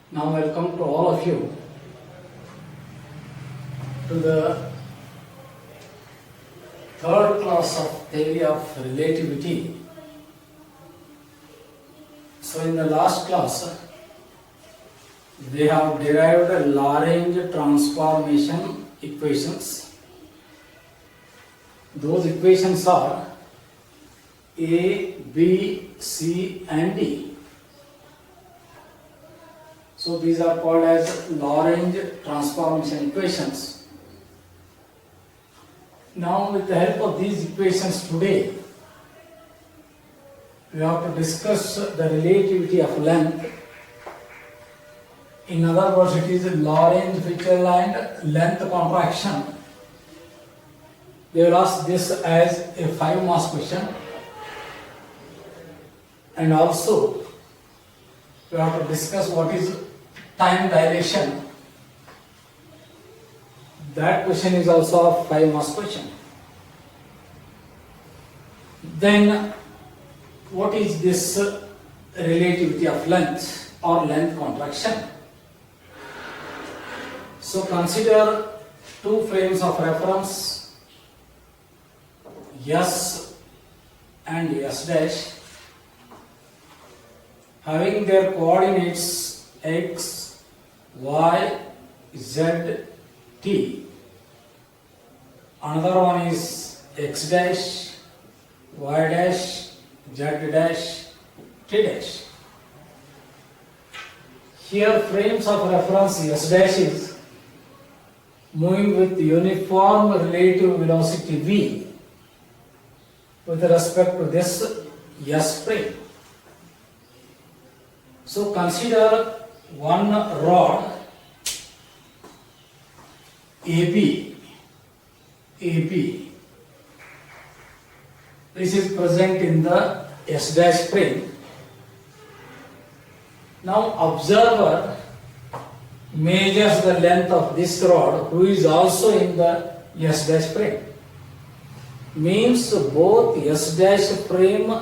Now welcome to all of you to the third class of theory of relativity. So in the last class we have derived Lagrange transformation equations. Those equations are A, B, C and D. So these are called as Lagrange transformation equations. Now with the help of these equations today, we have to discuss the relativity of length. In other words, it is Lagrange feature and length contraction. They will ask this as a 5 marks question. And also, we have to discuss what is time dilation. That question is also a 5 marks question. Then, what is this relativity of length or length contraction? So, consider two frames of reference, S and S dash, having their coordinates x, y, z, t. Another one is x dash, y dash, z dash, t dash. Here frames of reference S dash is moving with uniform relative velocity v with respect to this S frame. So consider one rod AB, which is present in the S dash frame. Now observer measures the length of this rod, who is also in the S dash frame. Means both S dash frame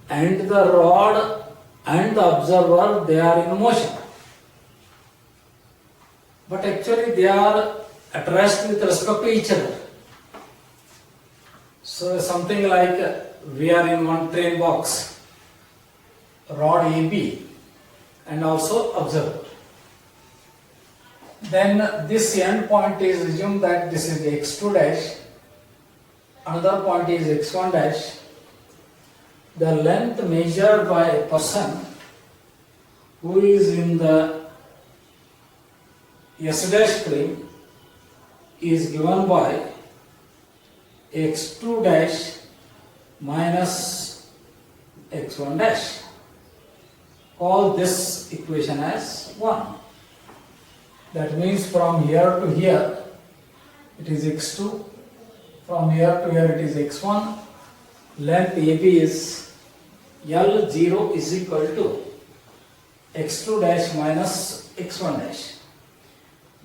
and the rod and the observer, they are in motion. But actually they are at rest with respect to each other. So something like we are in one train box, rod AB and also observer. Then this end point is assumed that this is x2 dash, another point is x1 dash. The length measured by a person who is in the S dash frame is given by x2 dash minus x1 dash. Call this equation as 1. That means from here to here it is x2, from here to here it is x1. Length AB is L0 is equal to x2 dash minus x1 dash.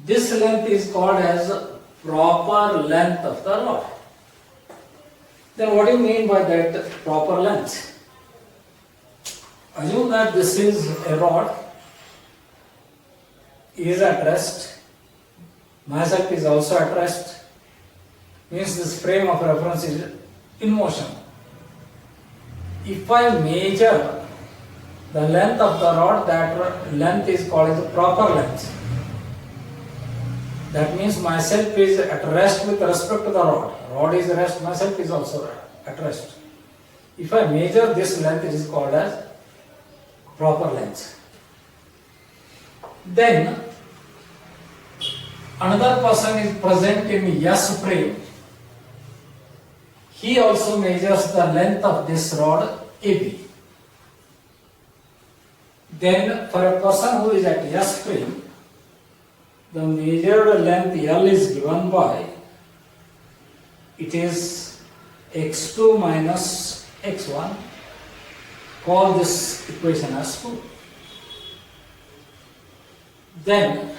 This length is called as proper length of the rod. Then what do you mean by that proper length? Assume that this is a rod, is at rest, myself is also at rest, means this frame of reference is in motion. If I measure the length of the rod, that length is called as the proper length. That means myself is at rest with respect to the rod. Rod is at rest, myself is also at rest. If I measure this length, it is called as proper length. Then another person is present in S frame. He also measures the length of this rod AB. Then for a person who is at S frame, the measured length L is given by, it is x2 minus x1. Call this equation as 2. Then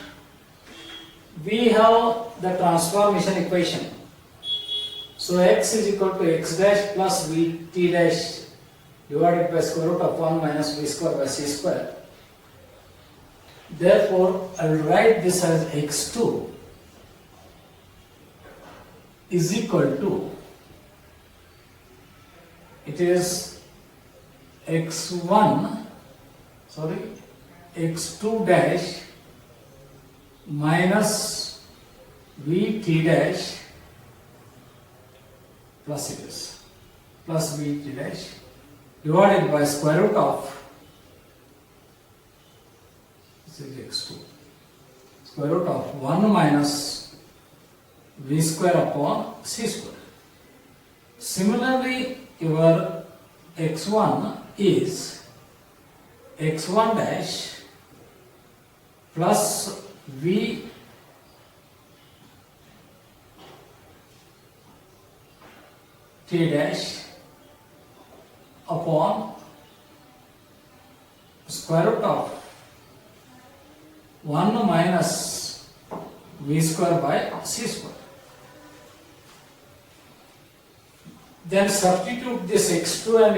we have the transformation equation. So x is equal to x dash plus vt dash divided by square root of 1 minus v square by c square. Therefore, I will write this as x2 is equal to, it is x2 dash minus vt dash plus it is plus vt dash divided by square root of, this is x2, square root of 1 minus v square upon c square. Similarly, your x1 is x1 dash plus v t dash upon square root of 1 minus v square by c square. Then substitute this x2 and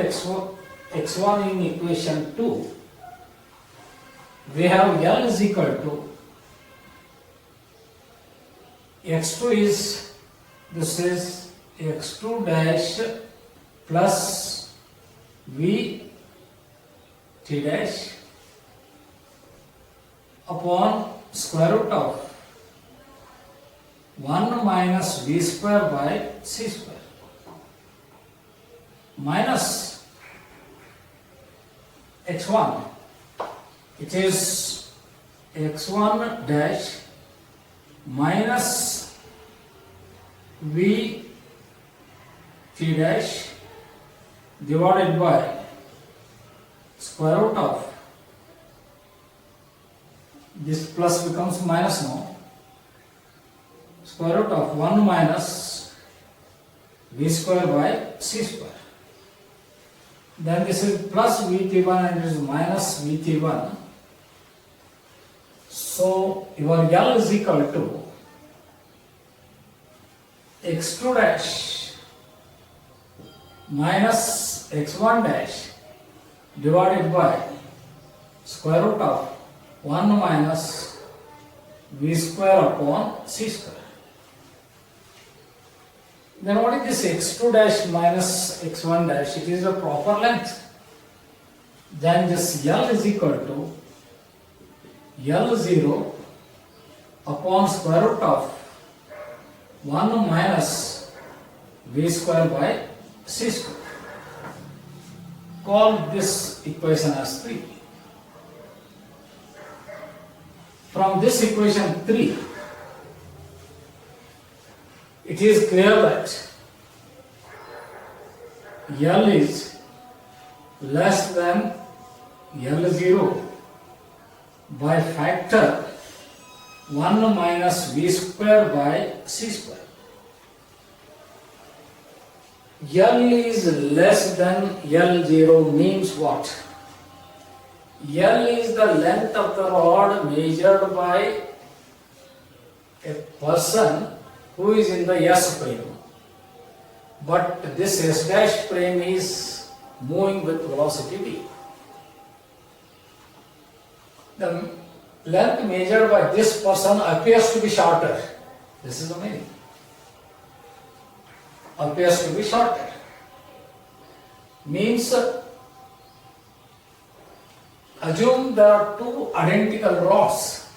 x1 in equation 2. We have L is equal to x2 is, this is x2 dash plus v t dash upon square root of 1 minus v square by c square minus x1. It is x1 dash minus v t dash divided by square root of, this plus becomes minus now, square root of 1 minus v square by c square. Then this is plus vt1 and this is minus vt1. So your L is equal to x2 dash minus x1 dash divided by square root of 1 minus v square upon c square. Then what is this x2 dash minus x1 dash? It is a proper length. Then this L is equal to L0 upon square root of 1 minus v square by c square. Call this equation as 3. From this equation 3, it is clear that L is less than L0 by factor 1 minus v square by c square. L is less than L0 means what? L is the length of the rod measured by a person who is in the S plane. But this S dash plane is moving with velocity v. The length measured by this person appears to be shorter. This is the meaning. Appears to be shorter. Means assume there are two identical rods,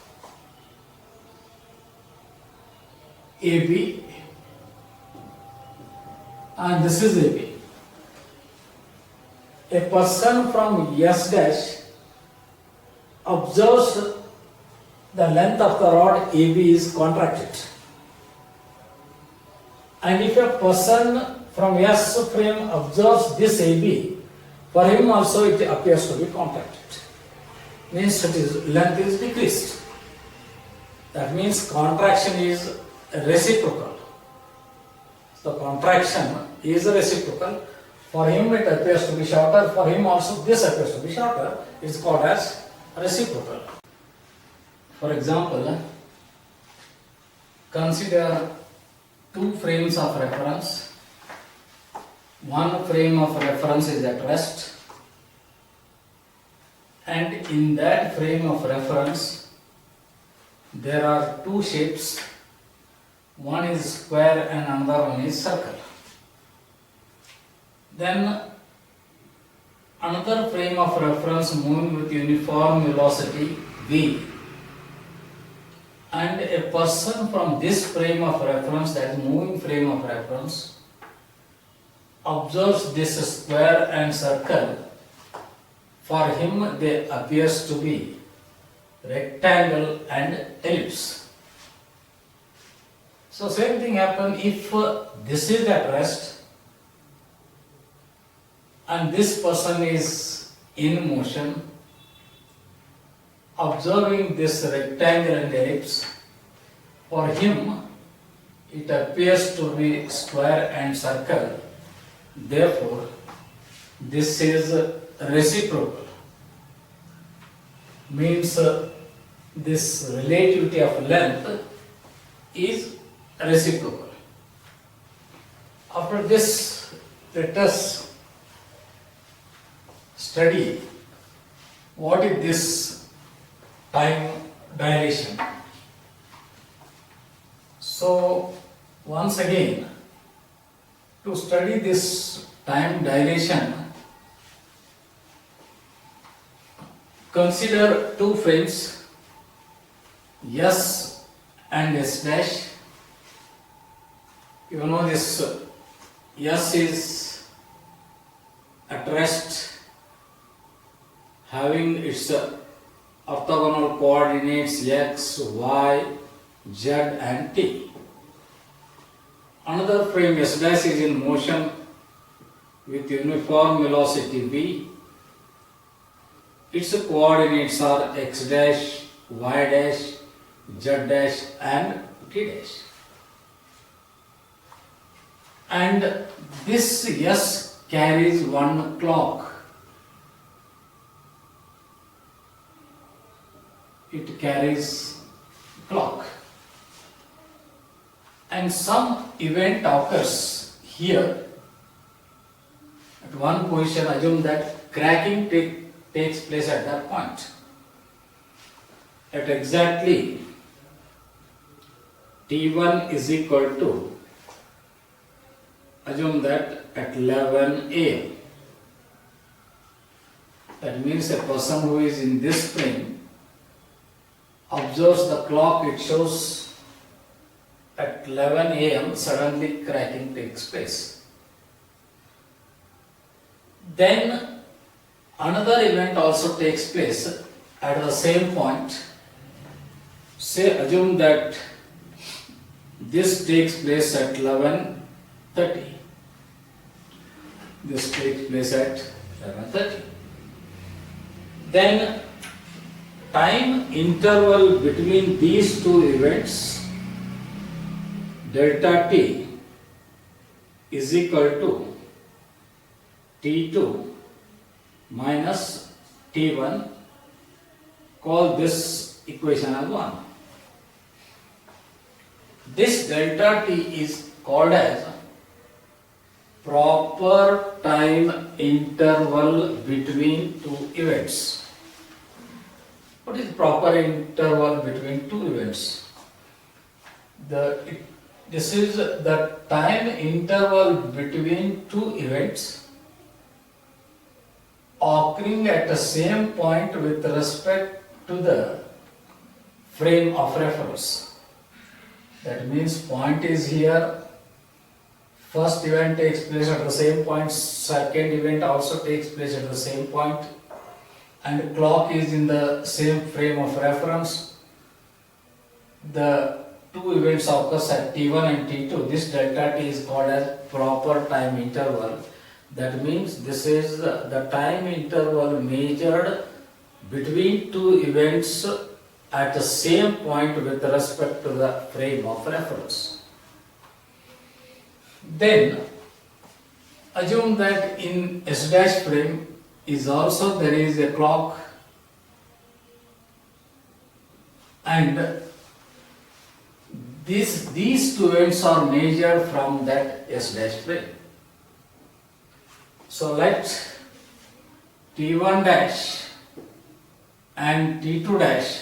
AB, and this is AB. A person from S dash observes the length of the rod AB is contracted. And if a person from S frame observes this AB, for him also it appears to be contracted. Means it is, length is decreased. That means contraction is reciprocal. The contraction is reciprocal. For him it appears to be shorter, for him also this appears to be shorter. It is called as reciprocal. For example, consider two frames of reference. One frame of reference is at rest, and in that frame of reference there are two shapes, one is square and another one is circle. Then another frame of reference moving with uniform velocity v, and a person from this frame of reference, that is moving frame of reference, observes this square and circle. For him they appears to be rectangle and ellipse. So same thing happen if this is at rest and this person is in motion observing this rectangle and ellipse. For him it appears to be square and circle. Therefore this is reciprocal, means this relativity of length is reciprocal. After this, let us study what is this time dilation. So once again, to study this time dilation, consider two frames, S and S dash. You know this S is at rest, having its orthogonal coordinates X, Y, Z and T. Another frame S dash is in motion with uniform velocity V. Its coordinates are X dash, Y dash, Z dash and T dash. And this S carries one clock. It carries clock. And some event occurs here. At one position, assume that cracking takes place at that point. At exactly T1 is equal to, assume that at 11 a.m. That means a person who is in this frame observes the clock, it shows at 11 a.m. suddenly cracking takes place. Then another event also takes place at the same point. Say, assume that this takes place at 11:30. This takes place at 11:30. Then time interval between these two events, delta t, is equal to T2 minus T1. Call this equation as 1. This delta t is called as proper time interval between two events. What is proper interval between two events? This is the time interval between two events occurring at the same point with respect to the frame of reference. That means point is here, first event takes place at the same point, second event also takes place at the same point, and clock is in the same frame of reference. The two events occurs at T1 and T2. This delta t is called as proper time interval. That means this is the time interval measured between two events at the same point with respect to the frame of reference. Then assume that in S dash frame is also there is a clock, and these two events are measured from that S dash frame. So let T1 dash and T2 dash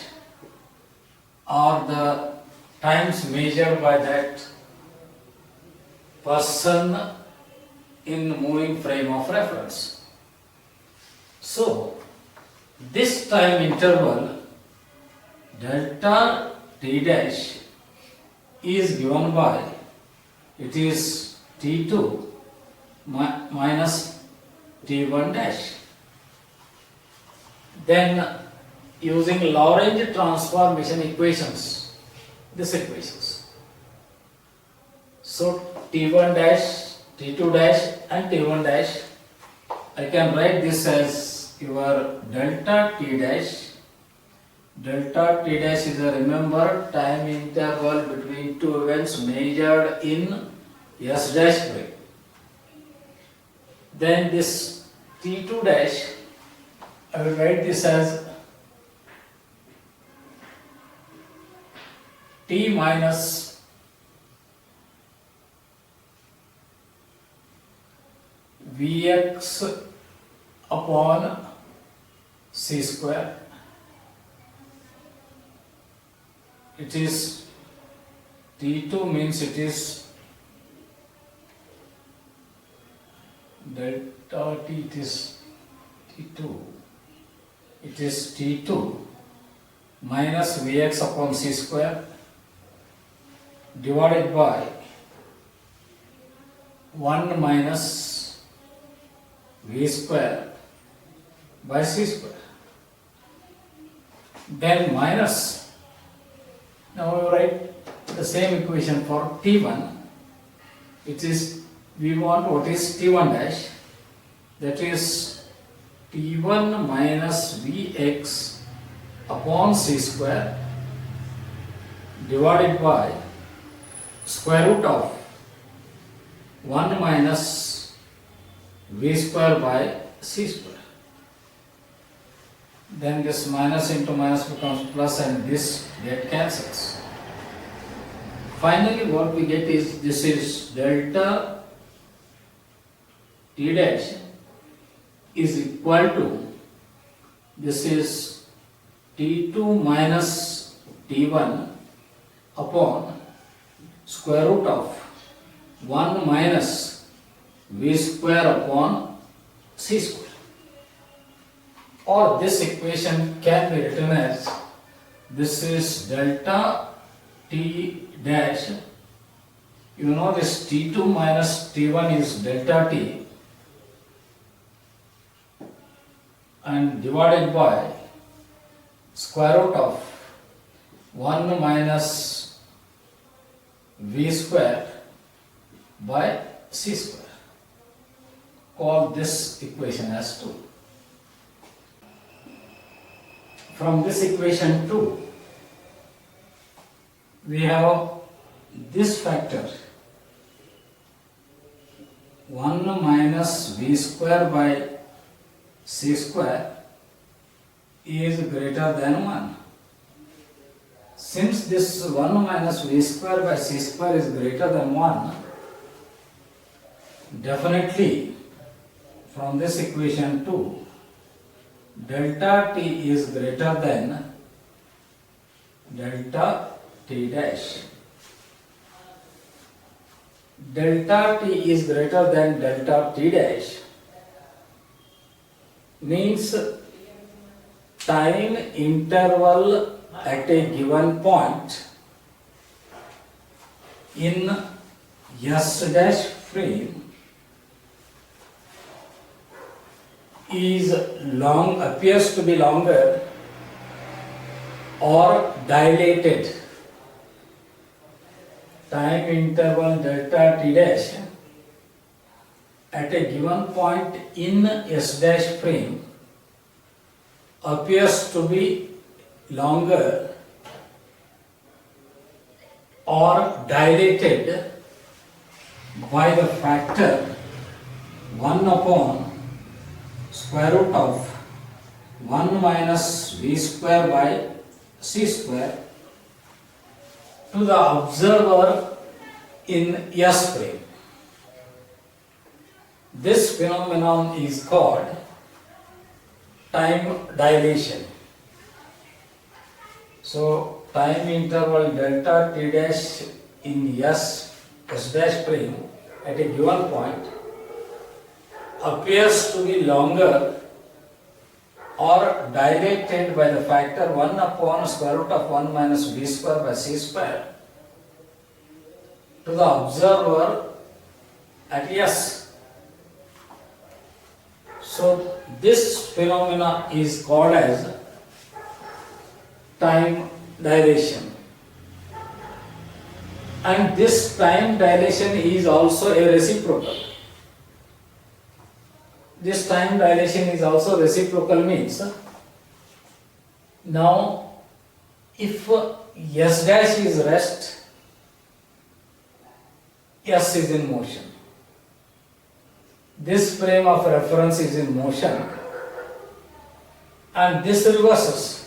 or the times measured by that person in moving frame of reference. So, this time interval delta t dash is given by, it is t2 minus t1 dash. Then using Lorentz transformation equations, these equations. So t1 dash, t2 dash and t1 dash, I can write this as your delta t dash. Delta t dash is a, remember, time interval between two events measured in S dash frame. Then this t2 dash, I will write this as t minus Vx upon c square. It is t2 means it is delta t, it is t2. It is t2 minus Vx upon c square divided by 1 minus V square by c square. Then minus, now we write the same equation for t1. It is, we want what is t1 dash, that is t1 minus Vx upon c square divided by square root of 1 minus V square by c square. Then this minus into minus becomes plus and this get cancels. Finally what we get is, this is delta t dash is equal to, this is t2 minus t1 upon square root of 1 minus V square upon c square. Or this equation can be written as, this is delta t dash, you know this t2 minus t1 is delta t, and divided by square root of 1 minus V square by c square. Call this equation as 2. From this equation 2, we have this factor 1 minus V square by c square is greater than 1. Since this 1 minus V square by c square is greater than 1, definitely from this equation 2, delta t is greater than delta t dash. Delta t is greater than delta t dash means time interval at a given point in S dash frame is long, appears to be longer or dilated. Time interval delta t dash at a given point in S dash frame appears to be longer or dilated by the factor 1 upon square root of 1 minus V square by c square to the observer in S frame. This phenomenon is called time dilation. So time interval delta t dash in s dash frame at a given point appears to be longer or dilated by the factor 1 upon square root of 1 minus b square by c square to the observer at S. So this phenomena is called as time dilation. And this time dilation is also a reciprocal. This time dilation is also reciprocal means now if S dash is rest, S is in motion. This frame of reference is in motion and this reverses.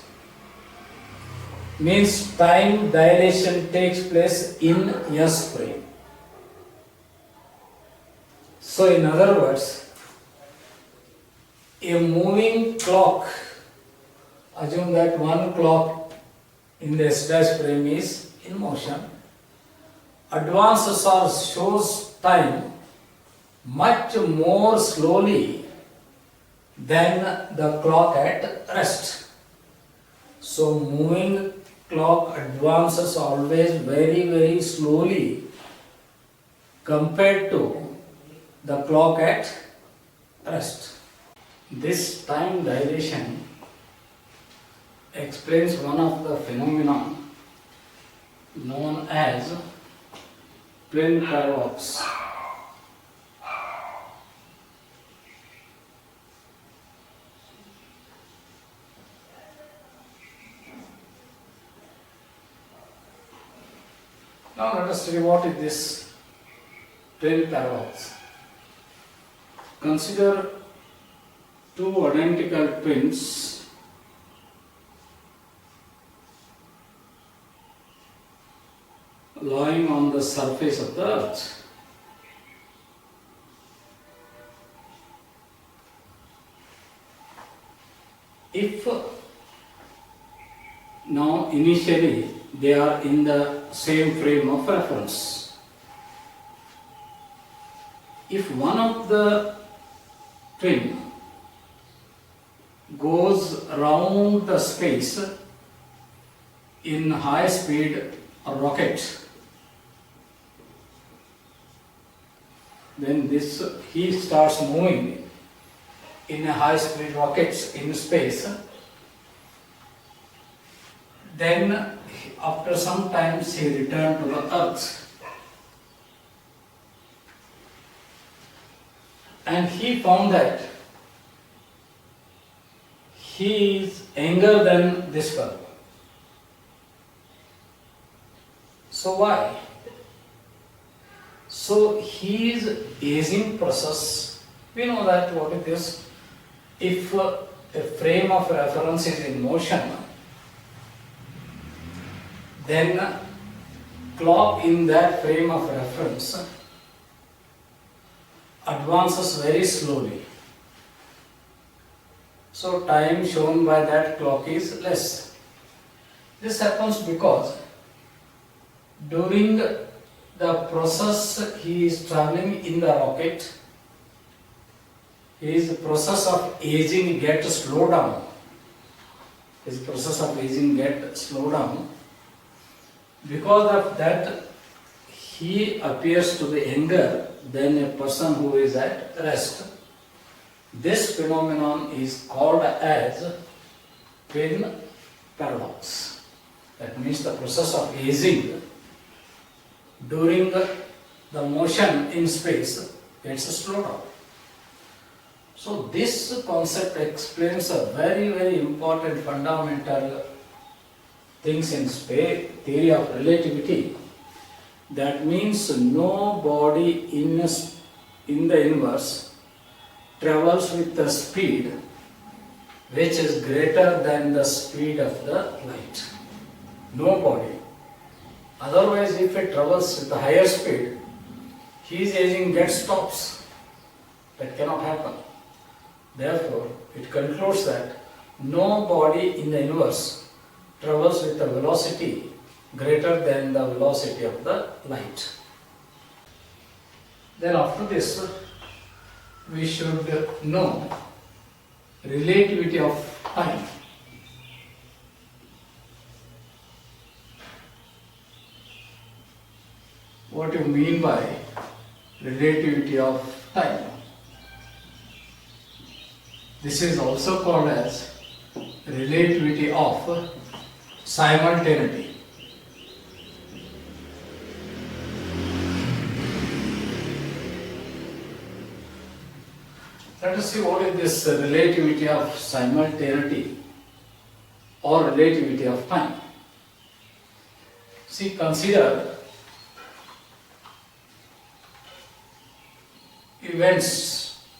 Means time dilation takes place in S frame. So in other words, a moving clock, assume that one clock in the S dash frame is in motion, advances or shows time much more slowly than the clock at rest. So moving clock advances always very slowly compared to the clock at rest. This time dilation explains one of the phenomena known as twin paradox. Now let us see what is this twin paradox. Consider two identical twins lying on the surface of the earth. If now initially they are in the same frame of reference, if one of the twin goes around the space in high speed rocket, then he starts moving in a high speed rocket in space. Then after some time he returned to the earth and he found that he is younger than this fellow. So why? So his aging process, we know that what it is. If a frame of reference is in motion, then clock in that frame of reference advances very slowly. So time shown by that clock is less. This happens because during the process he is traveling in the rocket, his process of aging gets slowed down. His process of aging gets slowed down. Because of that, he appears to be younger than a person who is at rest. This phenomenon is called as twin paradox. That means the process of aging during the motion in space gets slowed down. So this concept explains a very important fundamental things in space theory of relativity. That means no body in the universe travels with the speed which is greater than the speed of the light. No body. Otherwise, if it travels with a higher speed, his aging gets stops. That cannot happen. Therefore, it concludes that no body in the universe travels with a velocity greater than the velocity of the light. Then after this, we should know relativity of time. What you mean by relativity of time? This is also called as relativity of simultaneity. Let us see what is this relativity of simultaneity or relativity of time. See, consider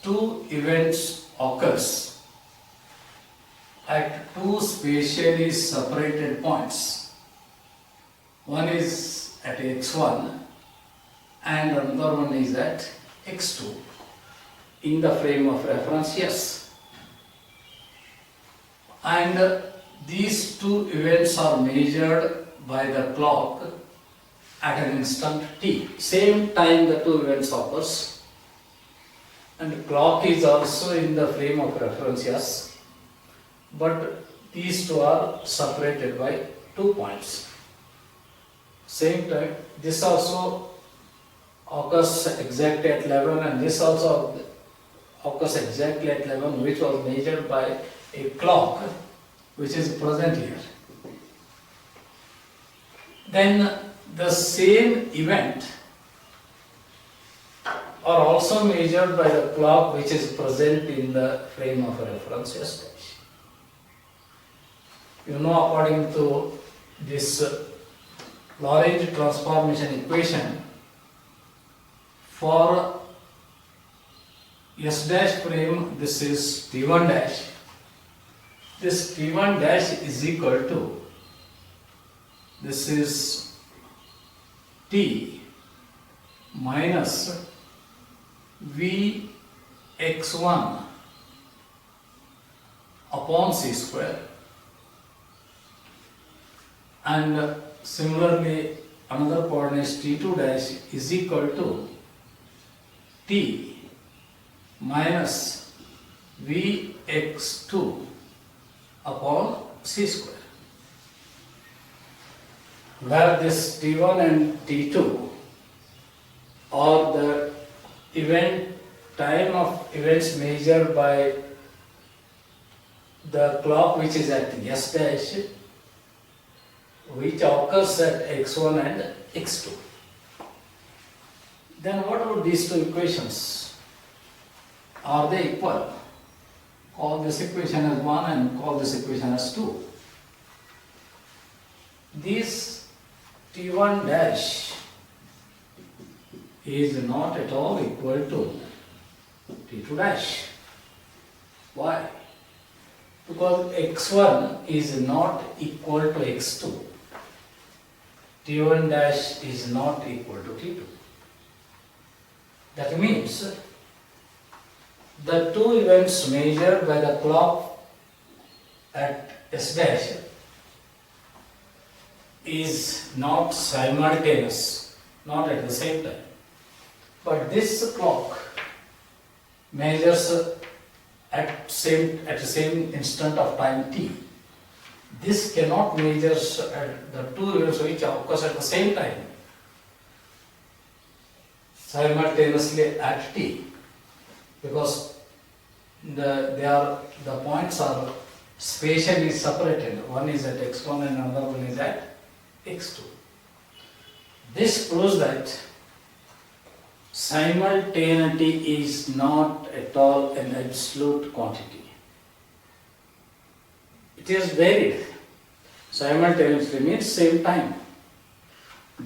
two events occurs at two spatially separated points. One is at x1 and another one is at x2 in the frame of reference, yes. And these two events are measured by the clock at an instant t. Same time the two events occurs. And the clock is also in the frame of reference, yes. But these two are separated by 2 points. Same time, this also occurs exactly at 11 and this also occurs exactly at 11, which was measured by a clock which is present here. Then the same event are also measured by the clock which is present in the frame of reference, yes. You know, according to this Lorentz transformation equation, for S dash frame, this is T1 dash. This T1 dash is equal to, this is T minus Vx1 upon c square, and similarly another coordinate T2 dash is equal to T minus Vx2 upon c square, where this T1 and T2 are the time of events measured by the clock which is at S dash, which occurs at x1 and x2. Then what about these two equations? Are they equal? Call this equation as 1 and call this equation as 2. This T1 dash is not at all equal to T2 dash. Why? Because x1 is not equal to x2. T1 dash is not equal to T2. That means the two events measured by the clock at S dash is not simultaneous, not at the same time. But this clock measures at the same instant of time t. This cannot measure at the two events which occurs at the same time simultaneously at t, because the points are spatially separated. One is at x1 and another one is at x2. This proves that simultaneity is not at all an absolute quantity. It is varied. Simultaneously means same time.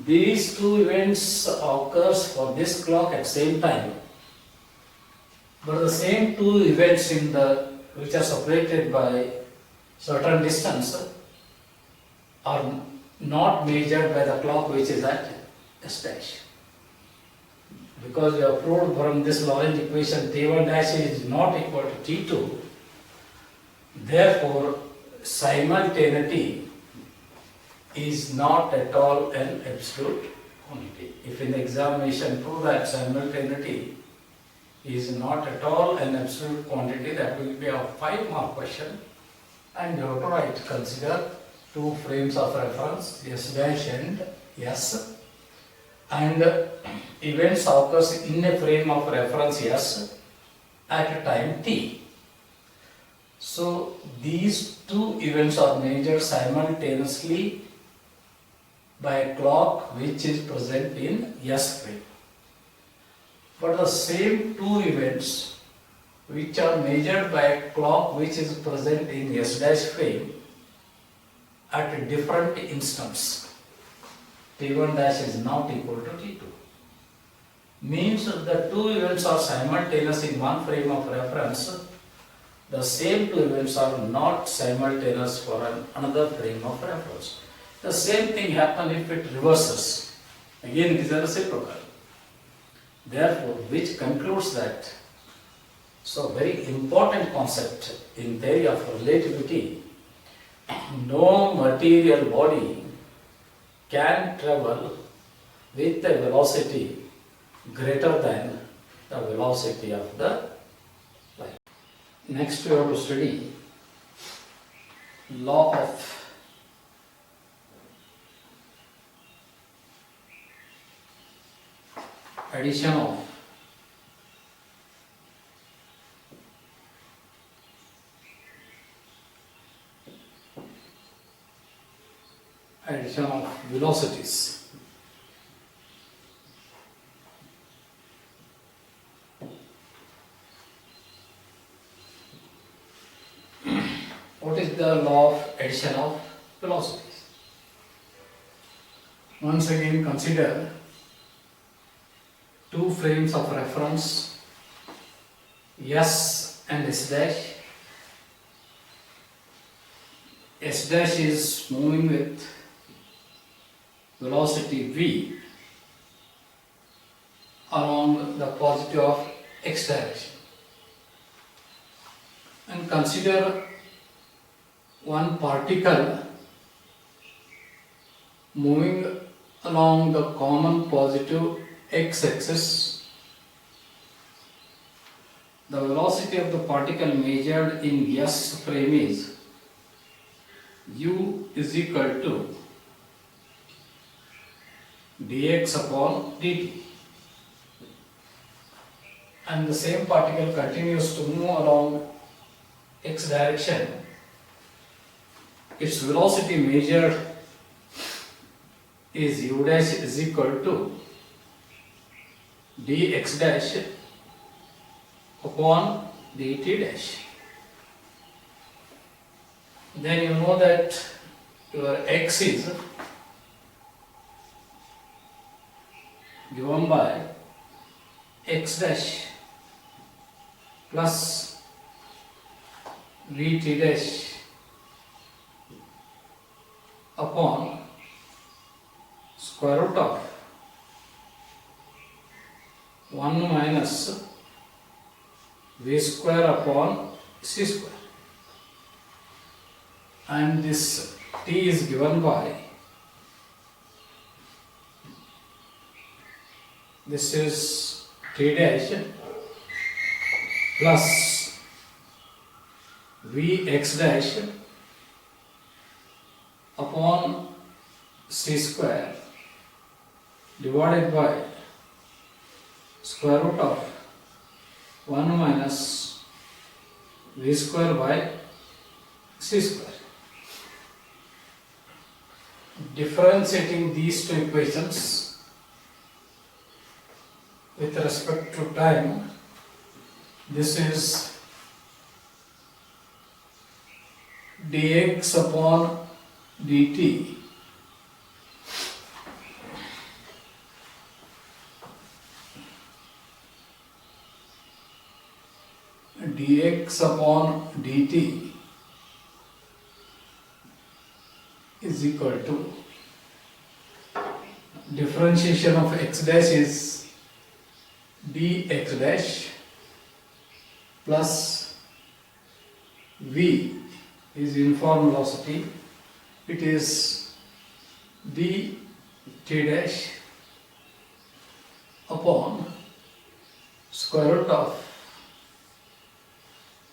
These two events occurs for this clock at same time, but the same two events which are separated by certain distance are not measured by the clock which is at S dash. Because we have proved from this Lorentz equation T1 dash is not equal to T2, therefore simultaneity is not at all an absolute quantity. If in the examination prove that simultaneity is not at all an absolute quantity, that will be a 5-mark question, and you have to write, consider two frames of reference, S dash and S, and events occurs in a frame of reference S at a time t. So these two events are measured simultaneously by a clock which is present in S frame. But the same two events which are measured by a clock which is present in S dash frame at a different instance, T1 dash is not equal to T2. Means the two events are simultaneous in one frame of reference. The same two events are not simultaneous for another frame of reference. The same thing happens if it reverses. Again, it is a reciprocal. Therefore, which concludes that, so very important concept in theory of relativity, no material body can travel with a velocity greater than the velocity of the light. Next we have to study law of addition of velocities. What is the law of addition of velocities? Once again, consider two frames of reference, S and S dash. S dash is moving with velocity v along the positive of x direction. And consider one particle moving along the common positive x-axis. The velocity of the particle measured in S frame is u is equal to dx upon dt, and the same particle continues to move along x direction. Its velocity measured is u dash is equal to dx dash upon dt dash. Then you know that your x is given by x dash plus vt dash upon square root of 1 minus v square upon c square, and this t is given by, this is t dash plus vx dash upon c square divided by square root of 1 minus v square by c square. Differentiating these two equations with respect to time, this is dx upon dt dx upon dt is equal to differentiation of x dash is dx dash plus v is uniform velocity, it is dt dash upon square root of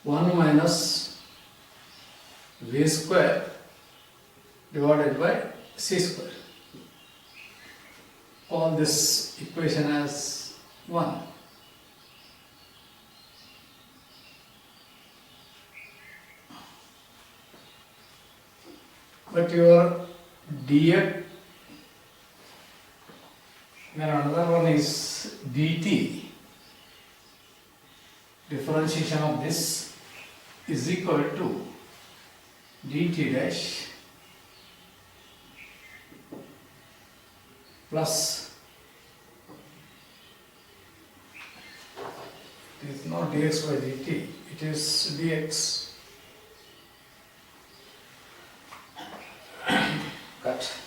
1 minus v square divided by c square. Call this equation as 1. But your dx, then another one is dt. Differentiation of this is equal to dt dash plus, it is not dx by dt, it is dx. Cut.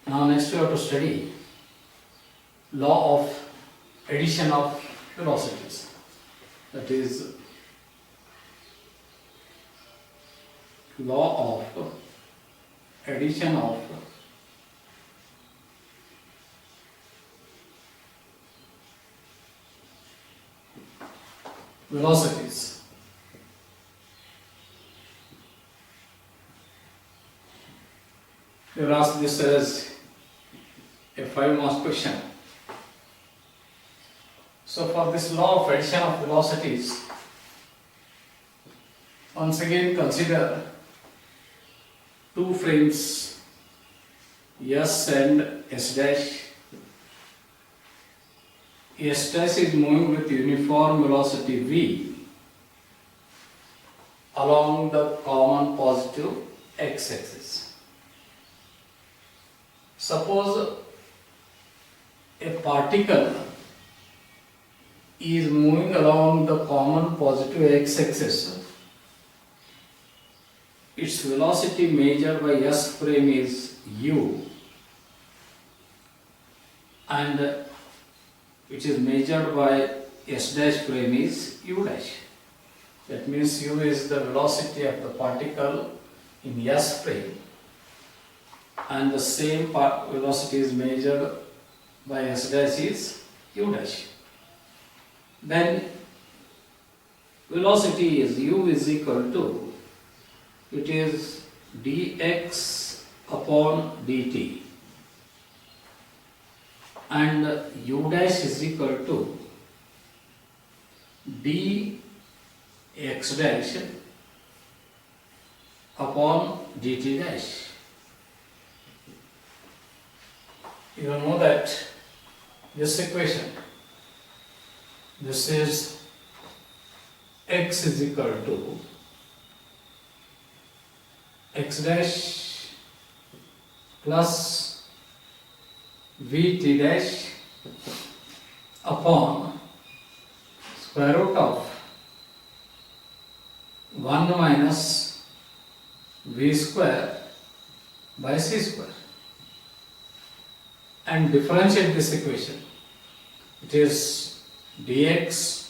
Now next we have to study law of addition of velocities. That is law of addition of velocities. They will ask this as a 5 marks question. So for this law of addition of velocities, once again consider two frames S and S dash. S dash is moving with uniform velocity v along the common positive x-axis. Suppose a particle is moving along the common positive x-axis. Its velocity measured by S frame is u, and which is measured by S dash frame is u dash. That means u is the velocity of the particle in S frame, and the same velocity is measured by S dash is u dash. Then velocity is u is equal to, it is dx upon dt, and u dash is equal to dx dash upon dt dash. You know that this equation, this is x is equal to x dash plus vt dash upon square root of 1 minus v square by c square, and differentiate this equation. It is dx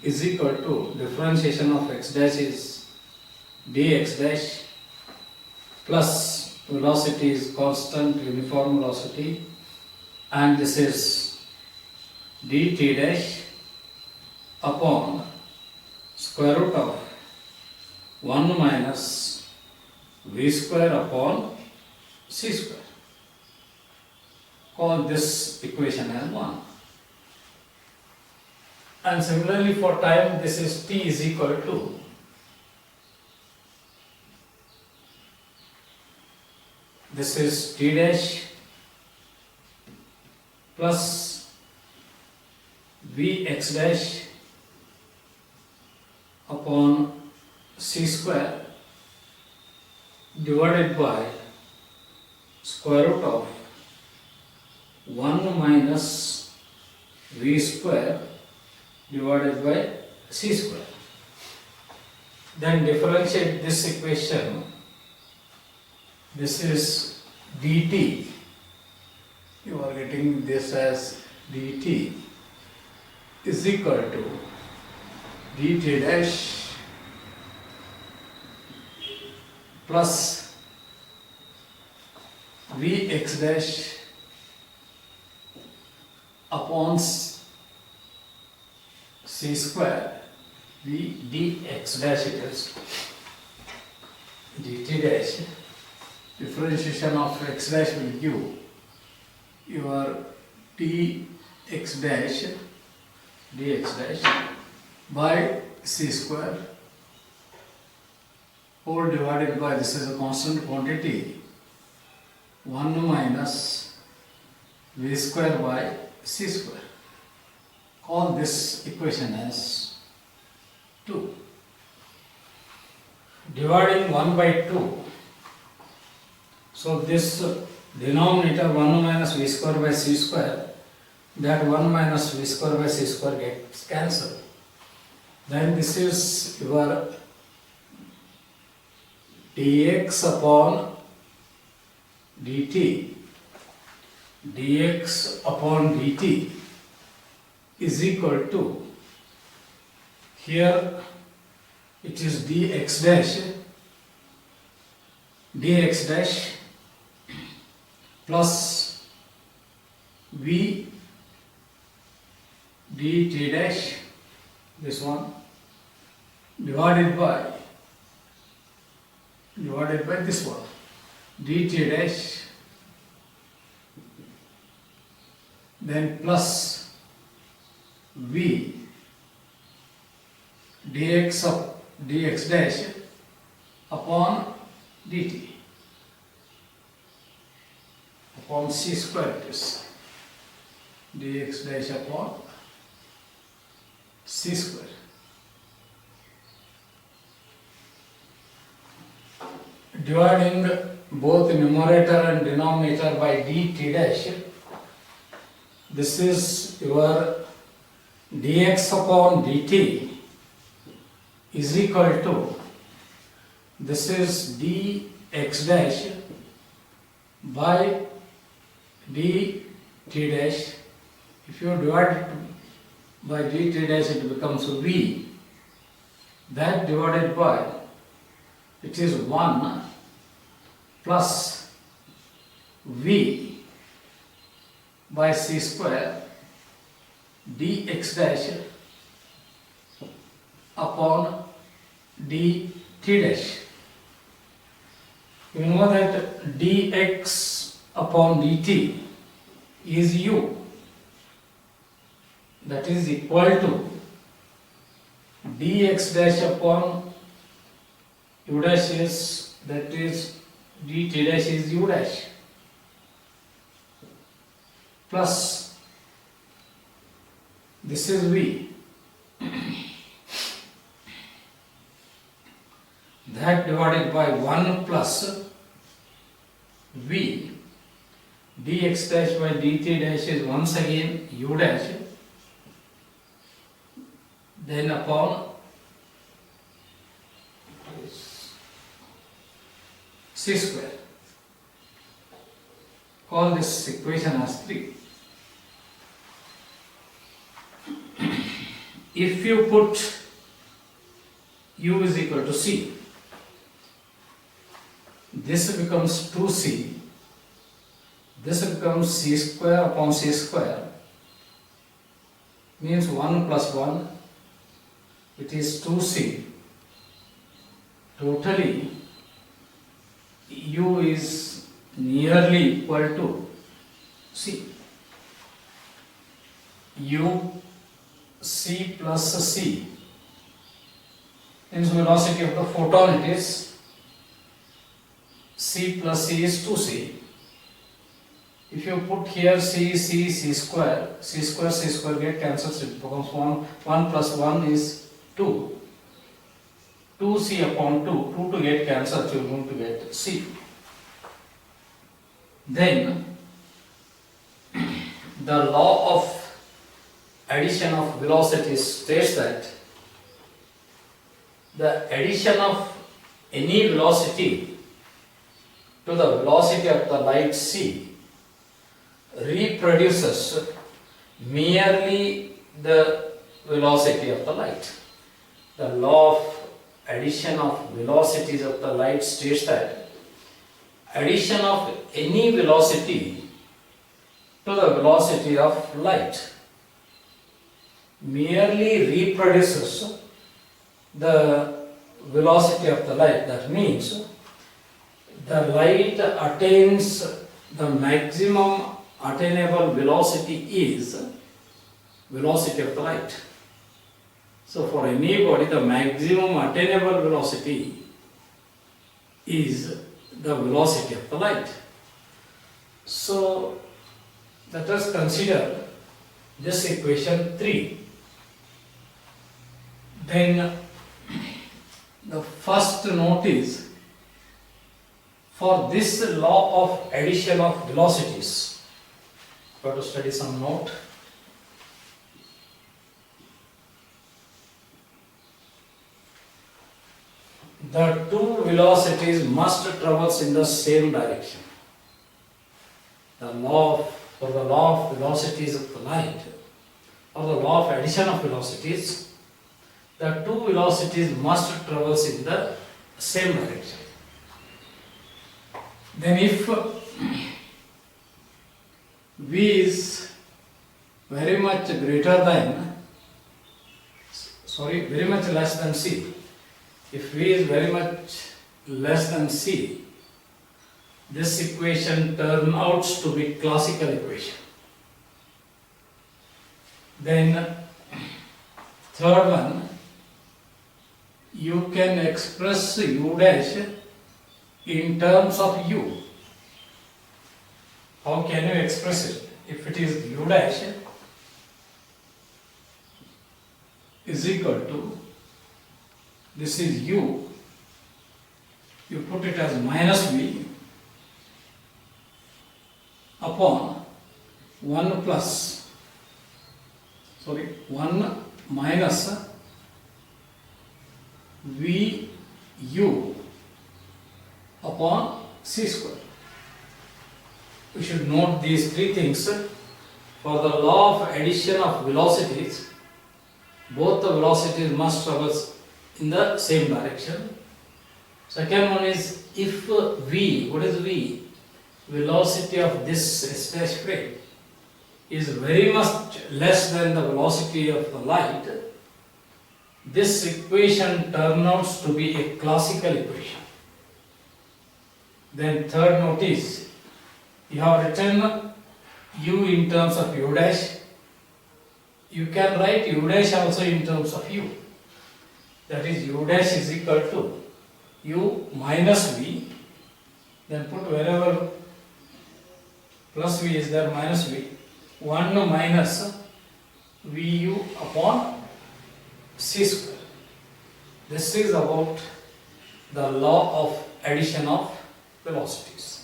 is equal to differentiation of x dash is dx dash plus velocity is constant uniform velocity, and this is dt dash upon square root of 1 minus v square upon c square. Call this equation as 1. And similarly for time, this is t is equal to this is t dash plus vx dash upon c square divided by square root of 1 minus v square divided by c square. Then differentiate this equation. This is dt. You are getting this as dt is equal to dt dash plus vx dash upon c square v dx dash, it is dt dash. Differentiation of x dash will give your dx dash by c square whole divided by, this is a constant quantity, 1 minus v square by c square. Call this equation as 2. Dividing 1 by 2. So this denominator 1 minus v square by c square, that 1 minus v square by c square gets cancelled. Then this is your dx upon dt. Dx upon dt is equal to, here it is dx dash plus v dt dash, this one, divided by this one, dt dash, then plus v dx dash upon dt upon c square, it is dx dash upon c square. Dividing both numerator and denominator by dt dash, this is your dx upon dt is equal to, this is dx dash by dt dash. If you divide it by dt dash, it becomes v. That divided by, it is 1 plus v by c square dx dash upon dt dash. You know that dx upon dt is u, that is equal to dx dash upon u dash is, that is dt dash is u dash, plus this is v. That divided by 1 plus v dx dash by dt dash is once again u dash, then upon c square. Call this equation as 3. If you put u is equal to c, this becomes 2c, this becomes c square upon c square, means 1 plus 1, it is 2c. Totally u is nearly equal to c. U c plus c means velocity of the photon, it is c plus c is 2c. If you put here c square get cancels, it becomes 1 plus 1 is 2. 2c upon 2 to get cancelled, you are going to get c. Then the law of addition of velocities states that the addition of any velocity to the velocity of the light c reproduces merely the velocity of the light. The law of addition of velocities of the light states that addition of any velocity to the velocity of light merely reproduces the velocity of the light. That means the light attains the maximum attainable velocity is velocity of the light. So for any body, the maximum attainable velocity is the velocity of the light. So let us consider this equation 3. Then the first note is, for this law of addition of velocities, we have to study some note. The two velocities must traverse in the same direction. For the law of velocities of the light, or the law of addition of velocities, the two velocities must traverse in the same direction. Then if v is very much less than c, if v is very much less than c, this equation turns out to be classical equation. Then third one, you can express u dash in terms of u. How can you express it? If it is u dash is equal to, this is u, you put it as minus v upon 1 minus v u upon c square. We should note these three things. For the law of addition of velocities, both the velocities must traverse in the same direction. Second one is, if v, what is v? Velocity of this spacecraft is very much less than the velocity of the light, this equation turns out to be a classical equation. Then third note is, you have written u in terms of u dash. You can write u dash also in terms of u. That is, u dash is equal to u minus v. Then put wherever plus v is there, minus v. 1 minus vu upon c square. This is about the law of addition of velocities.